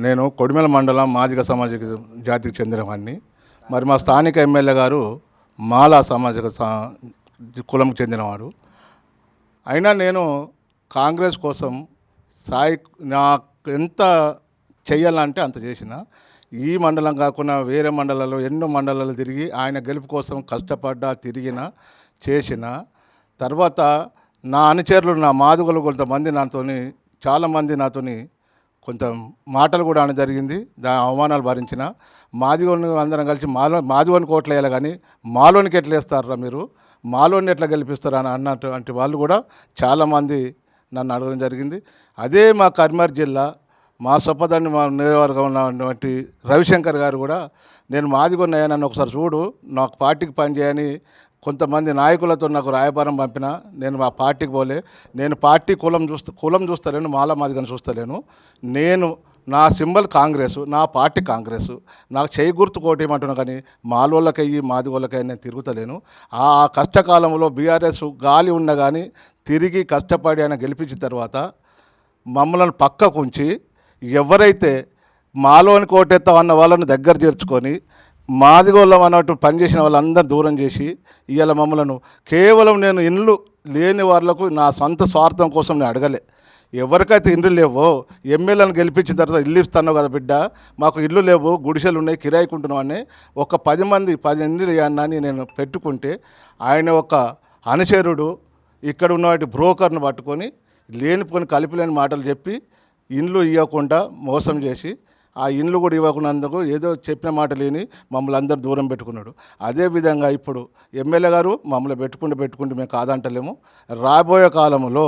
నేను కొడిమెల మండలం మాదిగ సామాజిక జాతికి చెందినవాడిని. మరి మా స్థానిక ఎమ్మెల్యే గారు మాలా సామాజిక కులంకు చెందినవాడు. అయినా నేను కాంగ్రెస్ కోసం నాకు ఎంత చెయ్యాలంటే అంత చేసిన. ఈ మండలం కాకుండా వేరే మండలాల్లో ఎన్నో మండలాలు తిరిగి ఆయన గెలుపు కోసం కష్టపడ్డా, తిరిగిన, చేసిన. తర్వాత నా అనుచరులు, నా మాదిగలు కొంతమంది చాలామంది నాతోని కొంత మాటలు కూడా అనడం జరిగింది. అవమానాలు భరించిన. మాదిగోని అందరం కలిసి మాదిగోని కోట్లు వేయాలి, కానీ మాలోనికి ఎట్లా వేస్తారా మీరు, మాలోని ఎట్లా గెలిపిస్తారా అని అన్నటువంటి వాళ్ళు కూడా చాలామంది నన్ను అడగడం జరిగింది. అదే మా కరీంనగర్ జిల్లా మా సొప్పదండి మా నియోజకవర్గం ఉన్నటువంటి రవిశంకర్ గారు కూడా నేను మాదిగోని అయ్యా, నన్ను ఒకసారి చూడు, నాకు పార్టీకి పనిచేయని కొంతమంది నాయకులతో నాకు రాయబారం పంపిన. నేను ఆ పార్టీకి పోలే. నేను పార్టీ కులం చూస్తలేను, మాదిగని చూస్తలేను. నేను నా సింబల్ కాంగ్రెస్, నా పార్టీ కాంగ్రెస్. నాకు చేయి గుర్తు కోటేయమంటున్నా, కానీ మాలోళ్ళకయ్యి మాదిగోళ్ళకయ్యి నేను తిరుగుతలేను. ఆ కష్టకాలంలో బీఆర్ఎస్ గాలి ఉన్న కానీ తిరిగి కష్టపడి ఆయన గెలిపించిన తర్వాత మమ్మల్ని పక్కకు ఉంచి ఎవరైతే మాలోని కోటెత్తాం అన్న వాళ్ళని దగ్గర చేర్చుకొని మాదిగోళ్ళం అన్నట్టు పనిచేసిన వాళ్ళందరూ దూరం చేసి ఇవాళ మమ్మలను కేవలం నేను ఇండ్లు లేని వాళ్ళకు నా సొంత స్వార్థం కోసం నేను అడగలే. ఎవరికైతే ఇండ్లు లేవో ఎమ్మెల్యేలను గెలిపించిన తర్వాత ఇల్లు ఇస్తాను కదా బిడ్డ, మాకు ఇల్లు లేవు, గుడిసెలు ఉన్నాయి, కిరాయికుంటున్నాం అని ఒక 10 ఇండ్లు ఇవ్వని నేను పెట్టుకుంటే ఆయన ఒక అనుచరుడు ఇక్కడ ఉన్నవాటి బ్రోకర్ను పట్టుకొని లేనిపోని కలిపిలేని మాటలు చెప్పి ఇండ్లు ఇవ్వకుండా మోసం చేసి ఆ ఇండ్లు కూడా ఇవ్వకున్నందుకు ఏదో చెప్పిన మాట లేని మమ్మల్ని అందరూ దూరం పెట్టుకున్నాడు. అదేవిధంగా ఇప్పుడు ఎమ్మెల్యే గారు మమ్మల్ని పెట్టుకుంటే మేము కాదంటలేము. రాబోయే కాలంలో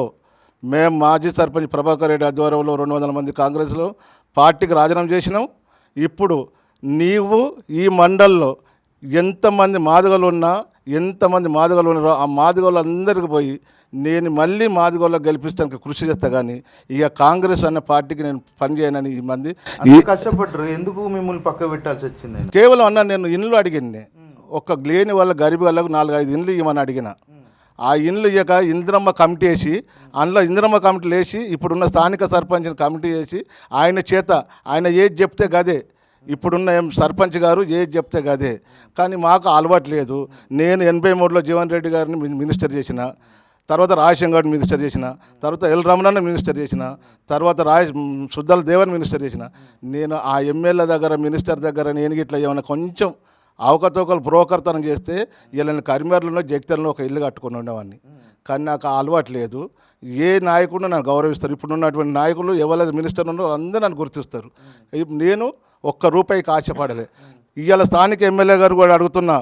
మేము మాజీ సర్పంచ్ ప్రభాకర్ రెడ్డి ఆధ్వర్యంలో 200 మంది కాంగ్రెస్లో పార్టీకి రాజీనామా చేసినాం. ఇప్పుడు నీవు ఈ మండల్లో ఎంతమంది మాదిగలు ఉన్నారో ఆ మాదిగోళ్ళందరికీ పోయి నేను మళ్ళీ మాదిగోళ్ళకి గెలిపించడానికి కృషి చేస్తా, కానీ ఇక కాంగ్రెస్ అనే పార్టీకి నేను పనిచేయనని ఈ మంది కష్టపడ్డారు. ఎందుకు మిమ్మల్ని పక్క పెట్టాల్సి వచ్చింది? కేవలం అన్న నేను ఇండ్లు అడిగింది, ఒక లేని వాళ్ళ గరీబ్ వాళ్ళకు 4-5 ఇండ్లు ఇవ్వమని అడిగిన. ఆ ఇండ్లు ఇయ్యక ఇందిరమ్మ కమిటీ వేసి అందులో ఇందిరమ్మ కమిటీలు వేసి ఇప్పుడున్న స్థానిక సర్పంచ్ని కమిటీ వేసి ఆయన ఏది చెప్తే గదే, ఇప్పుడున్న సర్పంచ్ గారు ఏది చెప్తే గదే. కానీ మాకు అలవాటు లేదు. నేను 83లో జీవన్ రెడ్డి గారిని మినిస్టర్ చేసిన, తర్వాత రాజశేఖర్ గారిని మినిస్టర్ చేసిన, తర్వాత ఎల్ రమణని మినిస్టర్ చేసిన, తర్వాత సుద్దల దేవన్ మినిస్టర్ చేసిన. నేను ఆ ఎమ్మెల్యే దగ్గర, మినిస్టర్ దగ్గర నేను ఇట్లా ఏమైనా కొంచెం అవకతవకలు బ్రోకర్తనం చేస్తే ఇలా నేను కరీంనగర్లోనో జగిత్యాలలో ఒక ఇల్లు కట్టుకుని ఉండేవాడిని. కానీ నాకు ఆ అలవాటు లేదు. ఏ నాయకుడు నన్ను గౌరవిస్తారు. ఇప్పుడు ఉన్నటువంటి నాయకులు ఎవరైతే మినిస్టర్ ఉన్నారో అందరూ నన్ను గుర్తిస్తారు. నేను ₹1 ఆశపడలే. ఇవాళ స్థానిక ఎమ్మెల్యే గారు కూడా అడుగుతున్న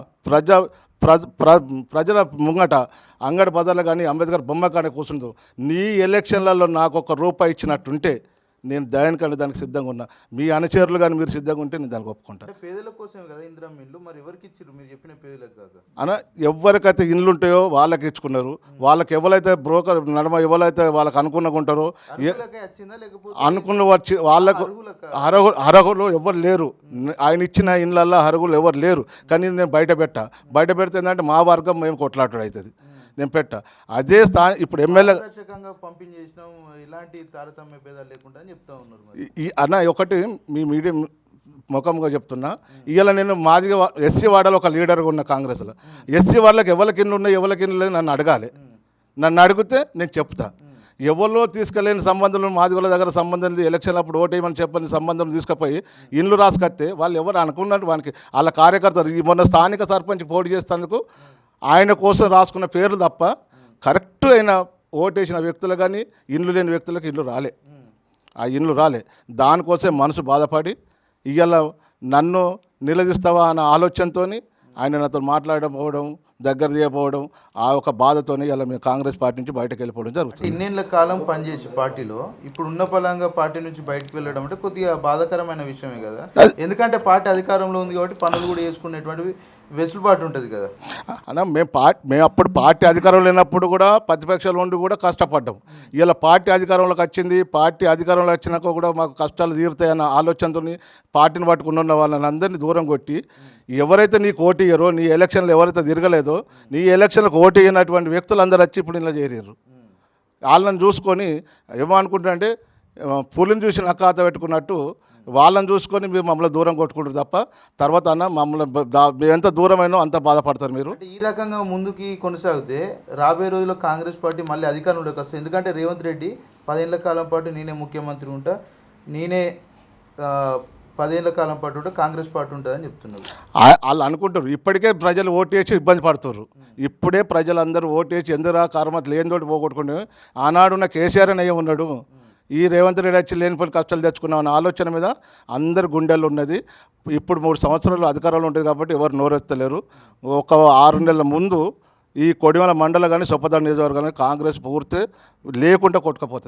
ప్రజల ముంగట అంగడి బజార్లో కానీ అంబేద్కర్ బొమ్మ కానీ కూర్చుంటూ నీ ఎలక్షన్లలో నాకు ₹1 ఇచ్చినట్టుంటే నేను దానికి సిద్ధంగా ఉన్నా. మీ అనుచరులు కానీ మీరు సిద్ధంగా ఉంటే నేను దానికి ఒప్పుకుంటాను. పేదల కోసమే కదా ఇందిరమ్మ ఇల్లు, మరి ఎవరికి ఇచ్చారు మీరు చెప్పిన పేదలకు కాక? అన్న ఎవరికైతే ఇండ్లు ఉంటాయో వాళ్ళకి ఇచ్చుకున్నారు. వాళ్ళకి ఎవరైతే బ్రోకర్ నడమ ఎవరైతే వాళ్ళకి అనుకున్నగా ఉంటారో అనుకున్న వచ్చి వాళ్ళకు అర్హులు ఎవరు లేరు. ఆయన ఇచ్చిన ఇండ్లల్లో అర్హులు ఎవరు లేరు. కానీ నేను బయట పెడితే ఏంటంటే మా వర్గం మేము కొట్లాటడు అవుతుంది. నేను అదే ఇప్పుడు ఎమ్మెల్యే పంపించేసినాం, ఇలాంటి తారతమ్య భేదాలు లేకుండా అని చెప్తా ఉన్నారు. అన్న ఒకటి మీ మీడియా ముఖంగా చెప్తున్నా, ఇవాళ నేను మాదిగా ఎస్సీ వాడలో ఒక లీడర్గా ఉన్న కాంగ్రెస్లో ఎస్సీ వాళ్ళకి ఎవరికి ఇల్లు ఉన్నాయి, ఎవరికి ఇల్లు లేదు నన్ను అడగాలి. నన్ను అడిగితే నేను చెప్తా. ఎవరిలో తీసుకెళ్ళని సంబంధం మాదిగోళ్ళ దగ్గర సంబంధం లేదు. ఎలక్షన్ అప్పుడు ఓటేయమని చెప్పని సంబంధం తీసుకుపోయి ఇండ్లు రాసుకొస్తే వాళ్ళు ఎవరు అనుకున్నట్టు వాళ్ళ కార్యకర్తలు మొన్న స్థానిక సర్పంచ్ పోటీ చేసేందుకు ఆయన కోసం రాసుకున్న పేర్లు తప్ప కరెక్ట్ అయిన ఓటేసిన వ్యక్తులు కానీ ఇండ్లు లేని వ్యక్తులకు ఇండ్లు రాలే. దానికోసం మనసు బాధపడి ఇవాళ నన్ను నిలదీస్తావా అన్న ఆలోచనతో ఆయన నాతో మాట్లాడకపోవడం, దగ్గర చేయకపోవడం, ఆ ఒక బాధతోనే ఇలా మేము కాంగ్రెస్ పార్టీ నుంచి బయటకు వెళ్ళిపోవడం జరుగుతుంది. ఇన్నేళ్ల కాలం పనిచేసి పార్టీలో ఇప్పుడు ఉన్న పలంగా పార్టీ నుంచి బయటకు వెళ్ళడం అంటే కొద్దిగా బాధాకరమైన విషయమే కదా. ఎందుకంటే పార్టీ అధికారంలో ఉంది కాబట్టి పనులు కూడా చేసుకునేటువంటి వెసులుబాటు ఉంటుంది కదా అన్న. మేము అప్పుడు పార్టీ అధికారంలో లేనప్పుడు కూడా ప్రతిపక్షాలు ఉండి కూడా కష్టపడ్డాం. ఇలా పార్టీ అధికారంలోకి వచ్చింది, పార్టీ అధికారంలో వచ్చినాక కూడా మాకు కష్టాలు తీరుతాయన్న ఆలోచనతో పార్టీని పట్టుకుని ఉన్న వాళ్ళని అందరినీ దూరం కొట్టి ఎవరైతే నీకు ఓటు ఇయ్యరో, నీ ఎలక్షన్లు ఎవరైతే తిరగలేదో, నీ ఎలక్షన్లకు ఓటు ఇయ్యనటువంటి వ్యక్తులు అందరూ వచ్చి ఇప్పుడు ఇలా చేరారు. వాళ్ళని చూసుకొని ఏమనుకుంటారంటే పులిని చూసి నక్కాత పెట్టుకున్నట్టు వాళ్ళని చూసుకొని మీరు మమ్మల్ని దూరం కొట్టుకుంటారు తప్ప తర్వాత అన్న మమ్మల్ని మీరు ఎంత దూరమైనో అంత బాధపడతారు మీరు. అంటే ఈ రకంగా ముందుకి కొనసాగితే రాబోయే రోజుల్లో కాంగ్రెస్ పార్టీ మళ్ళీ అధికారంలోకి వస్తుంది. ఎందుకంటే రేవంత్ రెడ్డి 10 ఏళ్ల కాలం పాటు నేనే ముఖ్యమంత్రి ఉంటా, నేనే 10 ఏళ్ల కాలం పాటు ఉంటే కాంగ్రెస్ పార్టీ ఉంటుందని చెప్తున్నారు. వాళ్ళు అనుకుంటారు. ఇప్పటికే ప్రజలు ఓటేసి ఇబ్బంది పడుతున్నారు. ఇప్పుడే ప్రజలందరూ ఓటేసి ఎందురా కర్మత్ లేని తోటి పోగొట్టుకుని ఆనాడున్న కేసీఆర్ అనే ఉన్నాడు. ఈ రేవంత్ రెడ్డి వచ్చి లేనిపోయిన కష్టాలు తెచ్చుకున్నామన్న ఆలోచన మీద అందరు గుండెల్లో ఉన్నది. ఇప్పుడు 3 సంవత్సరాలు అధికారంలో ఉంటుంది కాబట్టి ఎవరు నోరెత్తలేరు. ఒక 6 నెలల ముందు ఈ కొడిమల మండలం కానీ సొప్పదండ నియోజకవర్గం కానీ కాంగ్రెస్ పూర్తి లేకుండా కొట్టుకుపోతుంది.